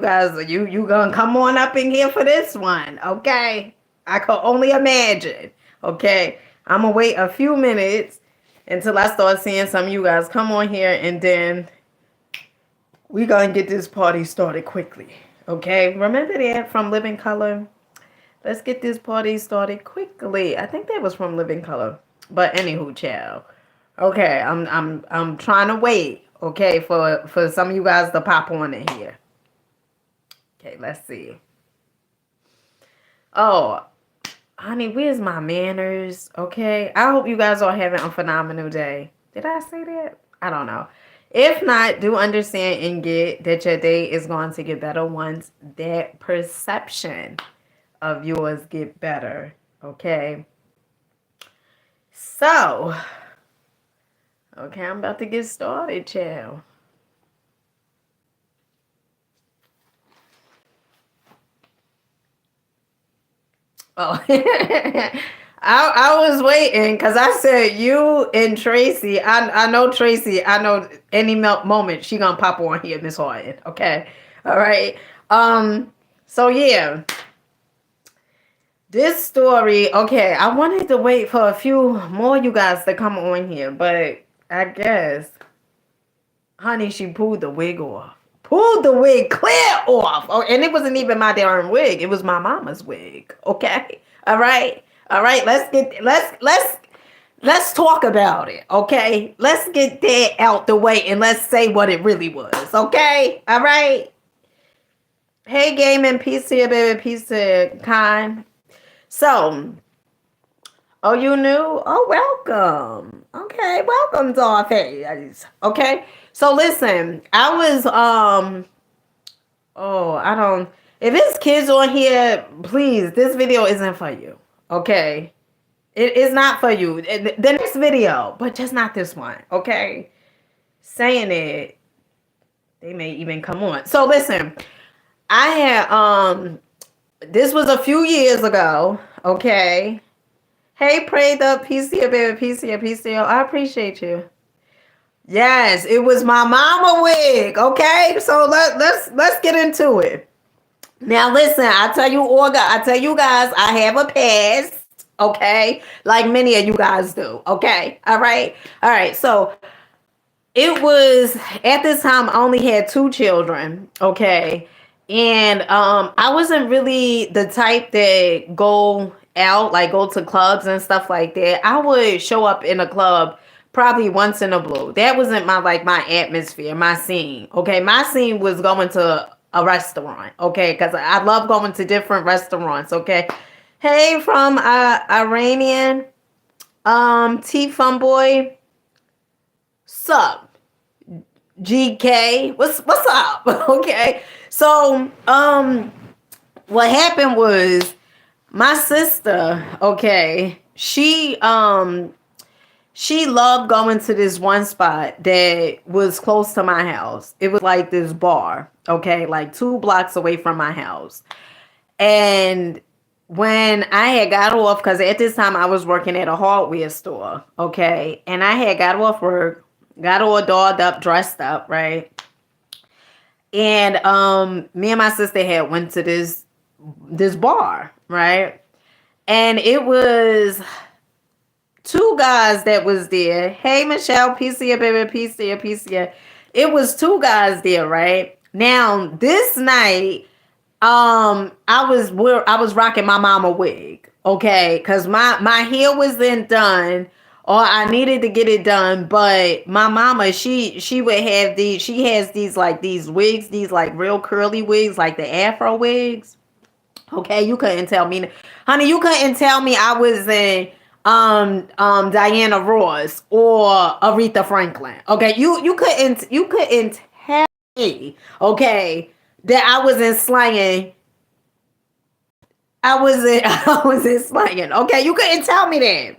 guys, you gonna come on up in here for this one, okay? I could only imagine. Okay. I'm gonna wait a few minutes until I start seeing some of you guys come on here, and then we gonna get this party started quickly. Okay. Remember that from Living Color? Let's get this party started quickly. I think that was from Living Color. But anywho, child. Okay, I'm trying to wait, okay, for some of you guys to pop on in here. Okay, let's see. Oh, honey, where's my manners? Okay. I hope you guys are having a phenomenal day. Did I say that? I don't know. If not, do understand and get that your day is going to get better once that perception of yours get better. Okay. So, okay, I'm about to get started, child. Oh, I was waiting because I said you and Tracy. I know Tracy. I know any moment she gonna pop on here, Miss Horton. Okay, all right. So yeah, this story. Okay, I wanted to wait for a few more you guys to come on here, but I guess, honey, she pulled the wig off. Pulled the wig clear off. Oh, and it wasn't even my darn wig. It was my mama's wig. Okay. All right. All right. Let's talk about it. Okay. Let's get that out the way and let's say what it really was. Okay. All right. Hey, gaming, peace to you, baby, peace to you, kind. So, oh, you knew? Oh, welcome. Okay, welcome, Dollface. Okay, so listen, I was oh, I don't. If it's kids on here, please, this video isn't for you. Okay, it is not for you. The next video, but just not this one. Okay, saying it, they may even come on. So listen, I had this was a few years ago. Okay. Hey, prayed up, PCO, baby, PCO, PCO. I appreciate you. Yes, it was my mama wig. Okay, so let's get into it. Now, listen, I tell you guys, I have a past. Okay, like many of you guys do. Okay, all right. So it was at this time I only had two children. Okay, and I wasn't really the type that go out, like go to clubs and stuff like that. I would show up in a club probably once in a blue. That wasn't my atmosphere, my scene. Okay, my scene was going to a restaurant. Okay, because I love going to different restaurants. Okay, hey, from Iranian T Fun Boy, sup? GK, what's up? Okay, so what happened was my sister. Okay, she loved going to this one spot that was close to my house. It was like this bar. Okay, like 2 blocks away from my house. And when I had got off, because at this time I was working at a hardware store. Okay, and I had got off work, got all dolled up, dressed up, right? And me and my sister had went to this bar, right? And it was two guys that was there. Hey, Michelle, peace to you, baby, peace to you, peace to you. It was two guys there, right? Now this night, I was rocking my mama wig, okay, because my hair wasn't done, or I needed to get it done. But my mama, she would have these. She has these like these wigs, these like real curly wigs, like the Afro wigs. Okay, you couldn't tell me, honey. You couldn't tell me I was in Diana Ross or Aretha Franklin. Okay, you couldn't tell me, okay, that I was in slanging. I was in slanging. Okay, you couldn't tell me that.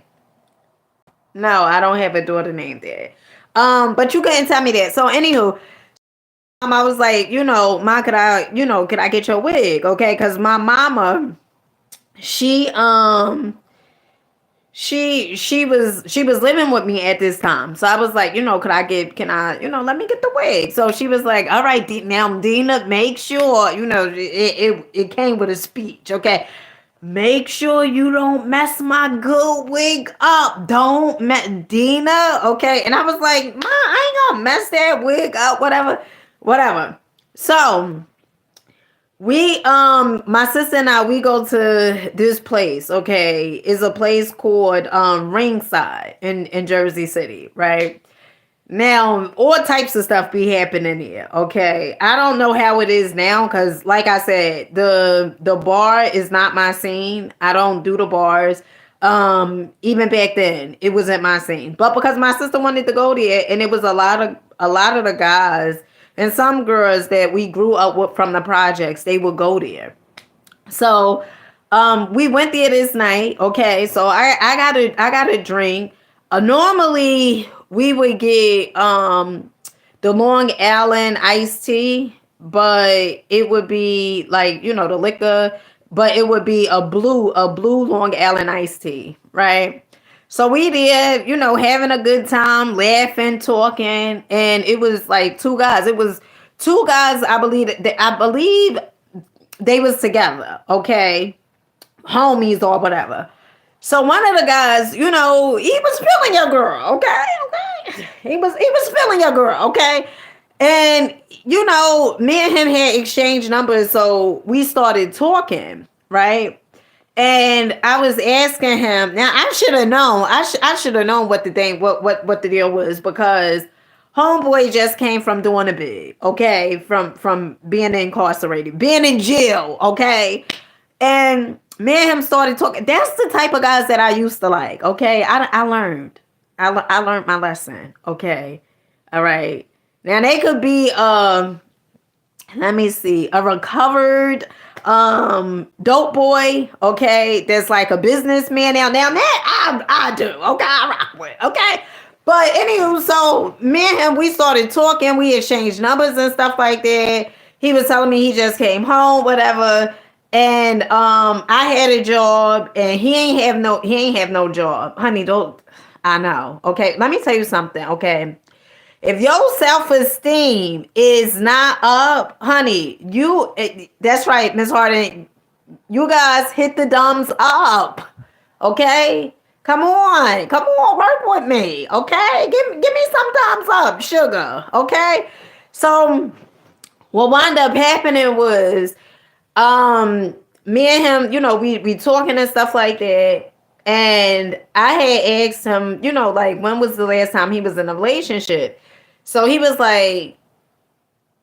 No, I don't have a daughter named that. But you couldn't tell me that. So anywho, I was like, Ma, could I get your wig? Okay, because my mama, she she was living with me at this time. So I was like, can I, let me get the wig. So she was like, all right, now Dina, make sure, it came with a speech, okay? Make sure you don't mess my good wig up. Don't mess Dina, okay? And I was like, Ma, I ain't gonna mess that wig up, whatever. So my sister and I, we go to this place, okay? It's a place called Ringside in Jersey City, right? Now, all types of stuff be happening here, okay? I don't know how it is now, because like I said, the bar is not my scene. I don't do the bars. Even back then, it wasn't my scene. But because my sister wanted to go there, and it was a lot of the guys and some girls that we grew up with from the projects, they would go there. So we went there this night. Okay, so I got a drink. Normally we would get the Long Island iced tea, but it would be like, the liquor, but it would be a blue Long Island iced tea, right? So we did, having a good time, laughing, talking, and it was like two guys. It was two guys. I believe they was together, okay, homies or whatever. So one of the guys, he was feeling your girl, okay. He was feeling your girl, okay. And me and him had exchanged numbers, so we started talking, right? And I was asking him. Now I should have known. I should have known what the thing, what the deal was, because homeboy just came from doing a bid, okay, from being incarcerated, being in jail, okay. And me and him started talking. That's the type of guys that I used to like, okay. I learned. I learned my lesson, okay. All right. Now they could be let me see, a recovered dope boy, okay, that's like a businessman. Now that I do, okay, I rock with, okay. But anywho, so me and him, we started talking, we exchanged numbers and stuff like that. He was telling me he just came home, whatever. And I had a job, and he ain't have no job. Honey, don't, I know. Okay, let me tell you something, okay? If your self-esteem is not up, honey, that's right, Miss Harden. You guys hit the thumbs up. Okay? Come on, work with me. Okay? Give me some thumbs up, sugar. Okay? So what wound up happening was me and him, we talking and stuff like that. And I had asked him, like, when was the last time he was in a relationship? So he was like,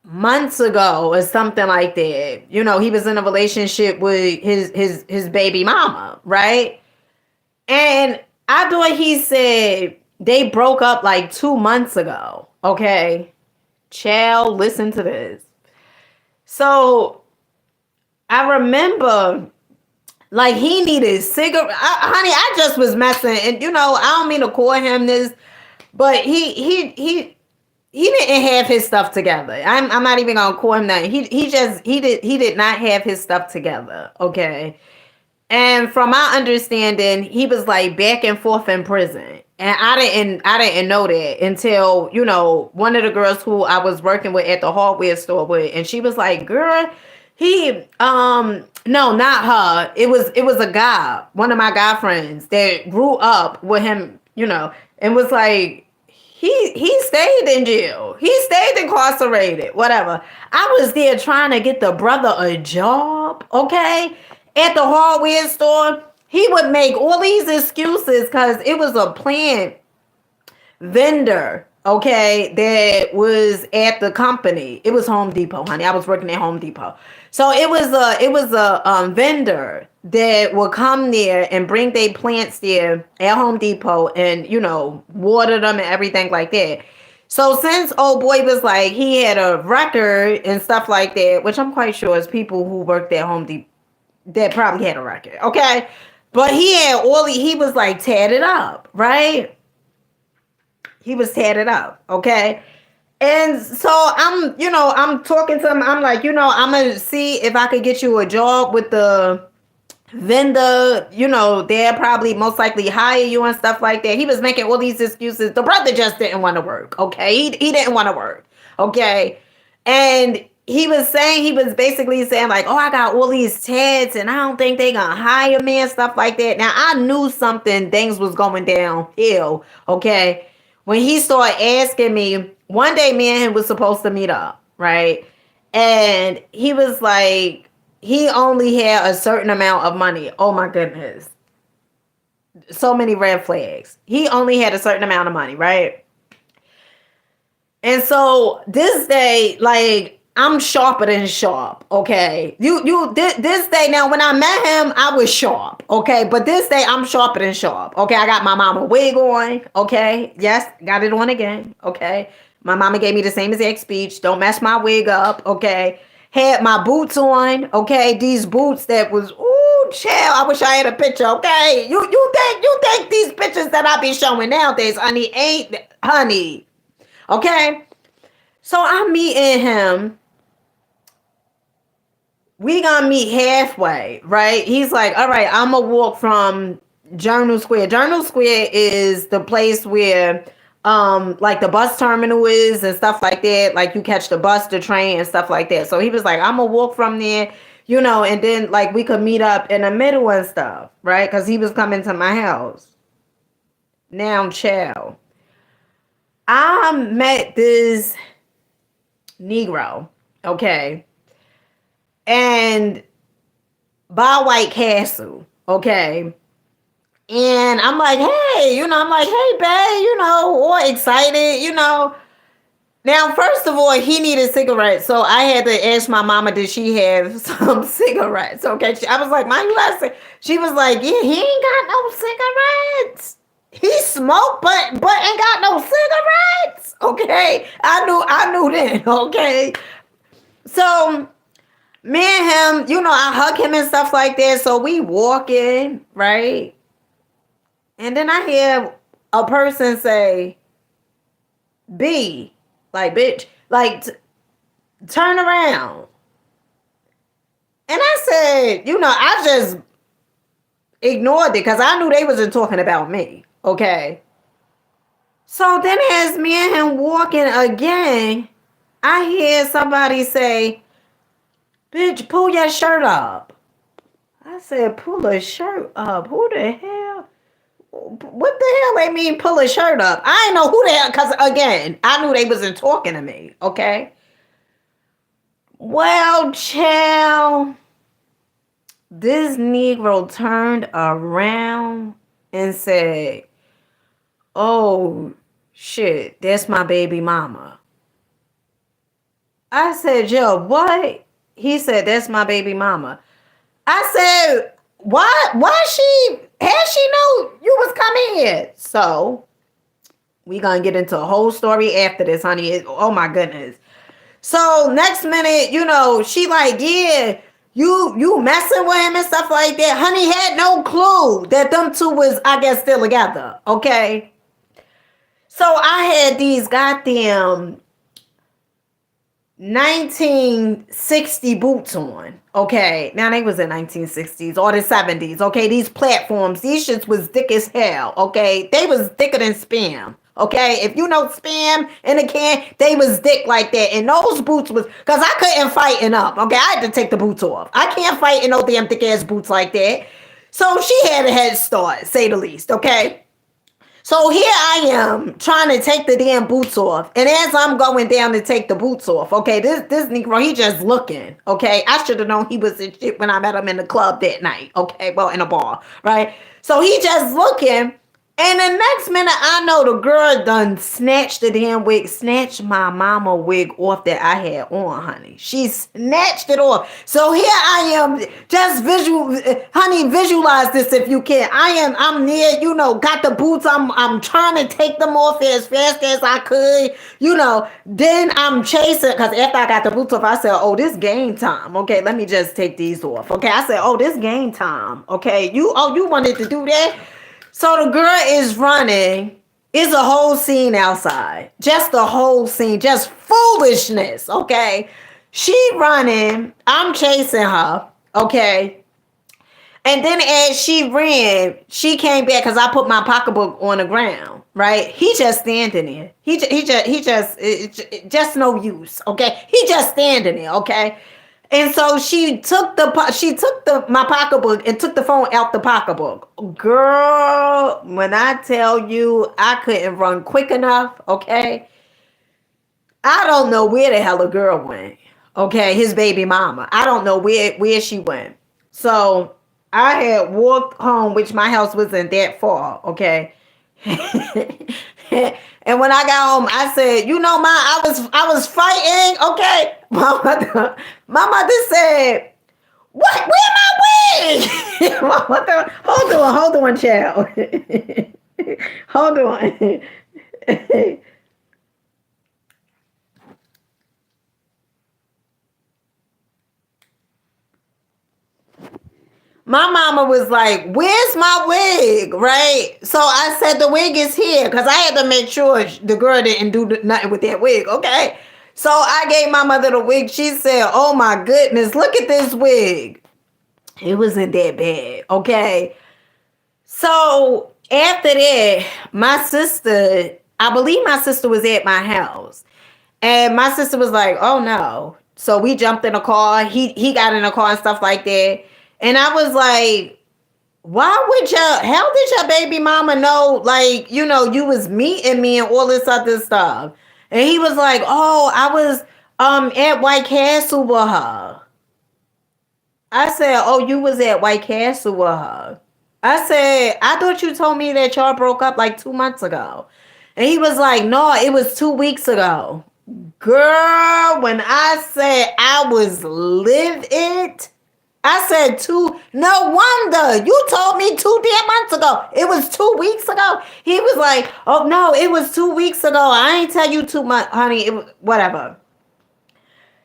months ago or something like that. He was in a relationship with his baby mama, right? And I thought he said they broke up like 2 months ago. Okay. Child, listen to this. So I remember, like, he needed cigarette. Honey, I just was messing, and I don't mean to call him this, but he didn't have his stuff together. I'm not even gonna call him that. He did not have his stuff together. Okay. And from my understanding, he was like back and forth in prison. And I didn't know that until, one of the girls who I was working with at the hardware store with, and she was like, girl, no, not her. It was a guy, one of my guy friends that grew up with him, and was like, he stayed in jail. He stayed incarcerated, whatever. I was there trying to get the brother a job, okay, at the hardware store. He would make all these excuses because it was a plant vendor, okay, that was at the company. It was Home Depot, honey. I was working at Home Depot. So it was a vendor that would come there and bring their plants there at Home Depot and, water them and everything like that. So since old boy was like, he had a record and stuff like that, which I'm quite sure is people who worked at Home Depot that probably had a record, okay? But he was like tatted up, right? He was tatted up, okay? And so I'm talking to him. I'm like, I'm going to see if I could get you a job with the vendor, they'll probably most likely hire you and stuff like that. He was making all these excuses. The brother just didn't want to work. Okay. He didn't want to work. Okay. And he was basically saying like, oh, I got all these tats and I don't think they gonna hire me and stuff like that. Now I knew things was going downhill. Okay. When he started asking me, one day me and him was supposed to meet up, right? And he was like, he only had a certain amount of money. Oh my goodness. So many red flags. He only had a certain amount of money, right? And so this day, like, I'm sharper than sharp, okay? This day, now when I met him, I was sharp, okay? But this day, I'm sharper than sharp, okay? I got my mama wig on, okay? Yes, got it on again, okay? My mama gave me the same exact speech. Don't mess my wig up, okay? Had my boots on, okay? These boots that was, ooh, chill. I wish I had a picture, okay? You think these pictures that I be showing nowadays, honey, ain't, honey, okay? So I'm meeting him. We gonna meet halfway, right? He's like, all right, I'm gonna walk from Journal Square. Journal Square is the place where like the bus terminal is and stuff like that. Like you catch the bus, the train and stuff like that. So he was like, I'm gonna walk from there, and then like we could meet up in the middle and stuff, right? Because he was coming to my house. Now, child. I met this Negro, okay? And by White Castle, okay? And I'm like, hey, I'm like, hey, babe, all excited, Now, first of all, he needed cigarettes, so I had to ask my mama, did she have some cigarettes, okay? I was like, Mom, you got She was like, yeah, he ain't got no cigarettes. He smoked, but ain't got no cigarettes, okay? I knew then, okay? So me and him, I hug him and stuff like that. So we walking, right? And then I hear a person say, B, like, bitch, like, turn around. And I said, I just ignored it because I knew they wasn't talking about me, okay? So then as me and him walking again, I hear somebody say, bitch, pull your shirt up. I said, pull a shirt up? Who the hell? What the hell they mean pull a shirt up? I ain't know who the hell, because again, I knew they wasn't talking to me, okay? Well, child, this Negro turned around and said, oh, shit, that's my baby mama. I said, yo, what? He said, that's my baby mama. I said, why has she know you was coming here? So we gonna get into a whole story after this, honey. Oh my goodness. So next minute, she like, yeah, you messing with him and stuff like that. Honey had no clue that them two was, I guess, still together. Okay. So I had these goddamn 1960 boots on, okay? Now, they was in 1960s or the 70s, okay? These platforms, these shits was thick as hell, okay? They was thicker than Spam, okay? If you know Spam in a can, they was thick like that. And those boots was, because I couldn't fighten up, okay? I had to take the boots off. I can't fight in no damn thick-ass boots like that. So she had a head start, say the least, okay? So here I am trying to take the damn boots off. And as I'm going down to take the boots off, okay, this Negro, he just looking, okay? I should have known he was in shit when I met him in the club that night, okay? Well, in a bar, right? So he just looking. And the next minute, I know the girl done snatched the damn wig, snatched my mama wig off that I had on, honey. She snatched it off. So here I am, just honey, visualize this if you can. I'm near, got the boots. I'm trying to take them off as fast as I could, Then I'm chasing, because after I got the boots off, I said, oh, this game time. Okay, let me just take these off. Okay, I said, oh, this game time. Okay, you wanted to do that? So the girl is running. It's a whole scene outside. Just a whole scene. Just foolishness, okay? She running. I'm chasing her, okay? And then as she ran, she came back because I put my pocketbook on the ground. Right? He just standing there. Just no use. Okay? He just standing there. Okay? And so she took the my pocketbook and took the phone out the pocketbook. Girl, when I tell you I couldn't run quick enough, okay? I don't know where the hell a girl went. Okay, his baby mama. I don't know where she went. So I had walked home, which my house wasn't that far. Okay, and when I got home, I said, "You know, ma, I was fighting." Okay, my mother said, "What? Where my wig?" My mother, hold on, child, hold on. My mama was like, "Where's my wig?" Right? So I said, "The wig is here," because I had to make sure the girl didn't do nothing with that wig. Okay. So I gave my mother the wig. She said, "Oh my goodness, look at this wig." It wasn't that bad. Okay. So after that, my sister, I believe my sister was at my house. And my sister was like, "Oh no." So we jumped in a car. He got in a car and stuff like that. And I was like, why would how did your baby mama know, like, you was meeting me and all this other stuff? And he was like, "Oh, I was at White Castle with her." I said, "Oh, you was at White Castle with her." I said, "I thought you told me that y'all broke up like 2 months ago." And he was like, "No, it was 2 weeks ago." Girl, when I said I was livid, I said no wonder. You told me 2 damn months ago. It was 2 weeks ago. He was like, "Oh no, it was 2 weeks ago. I ain't tell you 2 months, honey. It was whatever."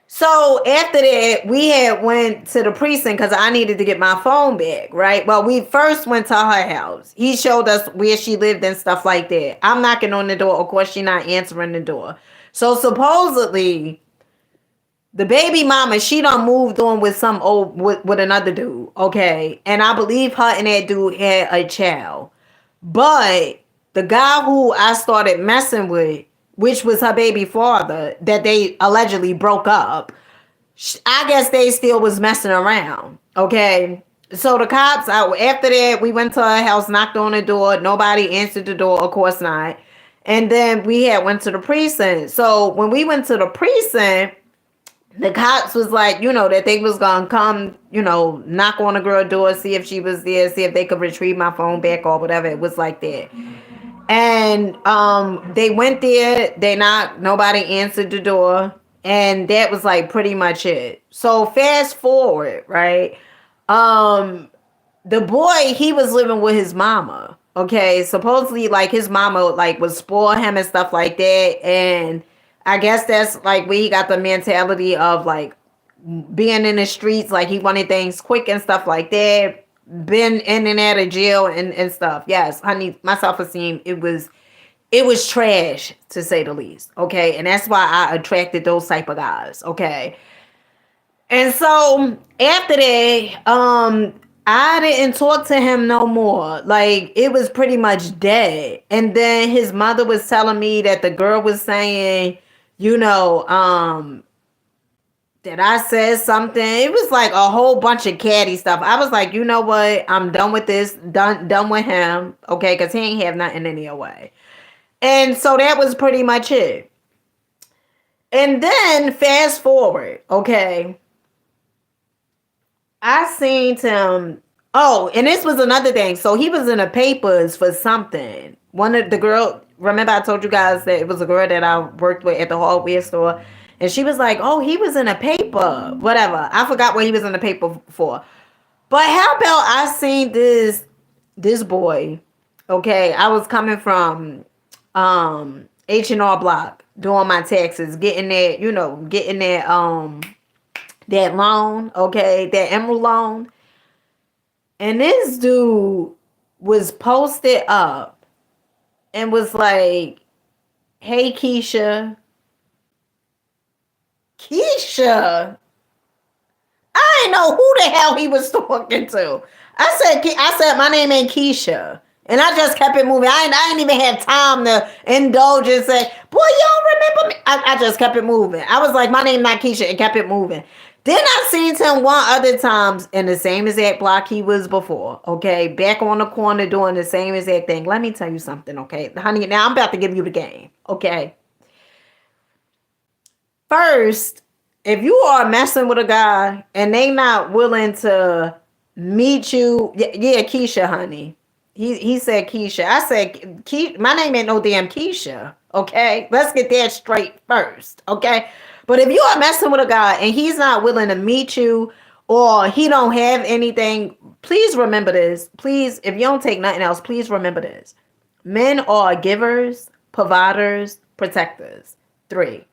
So after that, we had went to the precinct because I needed to get my phone back, right? Well, we first went to her house. He showed us where she lived and stuff like that. I'm knocking on the door. Of course, she not answering the door. So supposedly, the baby mama, she done moved on with some old with another dude, okay? And I believe her and that dude had a child. But the guy who I started messing with, which was her baby father, that they allegedly broke up, I guess they still was messing around, okay? So the cops, after that, we went to her house, knocked on the door. Nobody answered the door, of course not. And then we had went to the precinct. So when we went to the precinct, the cops was like, that they was gonna come, knock on the girl door, see if she was there, see if they could retrieve my phone back or whatever. It was like that. And they went there, they knocked, nobody answered the door, and that was like pretty much it. So fast forward, right? The boy, he was living with his mama. Okay, supposedly like his mama like would spoil him and stuff like that, and I guess that's like where he got the mentality of like being in the streets, like he wanted things quick and stuff like that. Been in and out of jail and stuff. Yes, honey, my self-esteem, it was trash to say the least. Okay, and that's why I attracted those type of guys. Okay, and so after that, I didn't talk to him no more. Like it was pretty much dead. And then his mother was telling me that the girl was saying, you know, that I said something. It was like a whole bunch of catty stuff. I was like, you know what? I'm done with this. Done with him. Okay, because he ain't have nothing any way. And so that was pretty much it. And then fast forward, okay. I seen him. Oh, and this was another thing. So he was in the papers for something. One of the girl, remember I told you guys that it was a girl that I worked with at the hardware store. And she was like, "Oh, he was in a paper." Whatever. I forgot what he was in the paper for. But how about I seen this boy. Okay. I was coming from H&R Block doing my taxes, getting that loan, okay, that emerald loan. And this dude was posted up and was like, "Hey, Keisha." Keisha. I didn't know who the hell he was talking to. I said, my name ain't Keisha. And I just kept it moving. I didn't even have time to indulge and say, boy, you don't remember me. I just kept it moving. I was like, my name not Keisha, and kept it moving. Then I seen him one other times in the same exact block he was before. Okay, back on the corner doing the same exact thing. Let me tell you something, okay? Honey, now I'm about to give you the game, okay? First, if you are messing with a guy and they not willing to meet you, yeah, Keisha, honey. He said Keisha. I said, my name ain't no damn Keisha. Okay, let's get that straight first. Okay, but if you are messing with a guy and he's not willing to meet you or he don't have anything, please remember this. Please, if you don't take nothing else, please remember this. Men are givers, providers, protectors. 3.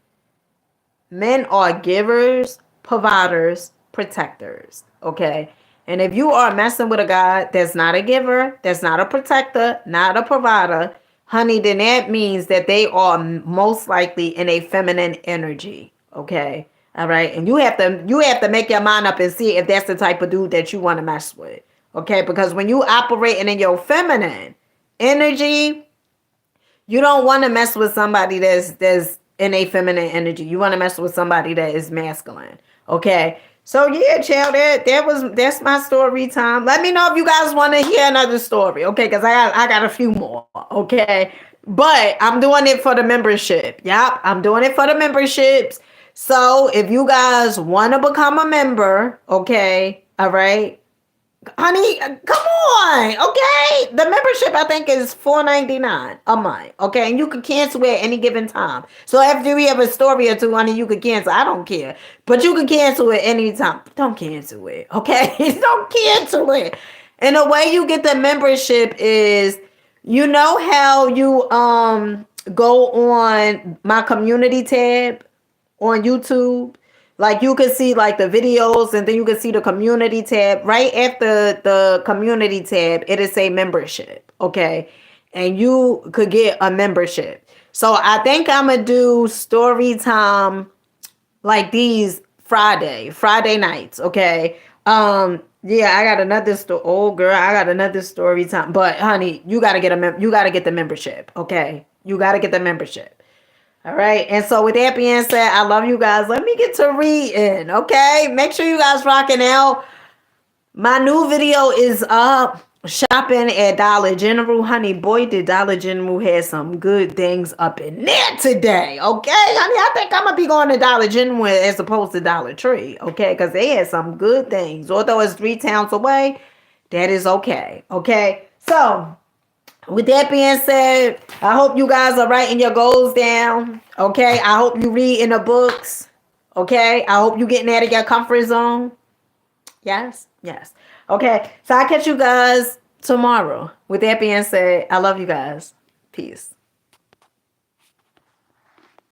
Men are givers, providers, protectors. Okay. And if you are messing with a guy that's not a giver, that's not a protector, not a provider, honey, then that means that they are most likely in a feminine energy. Okay. All right. And you have to make your mind up and see if that's the type of dude that you want to mess with. Okay. Because when you operating in your feminine energy, you don't want to mess with somebody that's in a feminine energy. You want to mess with somebody that is masculine. Okay. So yeah, child, that's my story time. Let me know if you guys want to hear another story. Okay, because I got a few more. Okay. But I'm doing it for the membership. Yep, I'm doing it for the memberships. So if you guys want to become a member, okay, all right. Honey, come on, okay? The membership I think is $4.99 a month, okay? And you can cancel it at any given time. So after we have a story or two, honey, you can cancel. I don't care, but you can cancel it anytime. Don't cancel it, okay? Don't cancel it. And the way you get the membership is, you know how you go on my community tab on YouTube. Like you can see like the videos and then you can see the community tab. Right after the community tab, it'll say membership. Okay. And you could get a membership. So I think I'm going to do story time like these Friday nights. Okay. Yeah, I got another story. Oh girl, I got another story time. But honey, you got to get the membership. Okay. You got to get the membership. All right. And so with that being said, I love you guys. Let me get to reading. Okay. Make sure you guys rocking out. My new video is up. Shopping at Dollar General. Honey, boy, did Dollar General have some good things up in there today. Okay. Honey, I think I'm going to be going to Dollar General as opposed to Dollar Tree. Okay. Because they had some good things. Although it's 3 towns away, that is okay. Okay. So with that being said, I hope you guys are writing your goals down. Okay. I hope you read in the books. Okay. I hope you getting out of your comfort zone. Yes. Yes. Okay. So I'll catch you guys tomorrow. With that being said, I love you guys. Peace.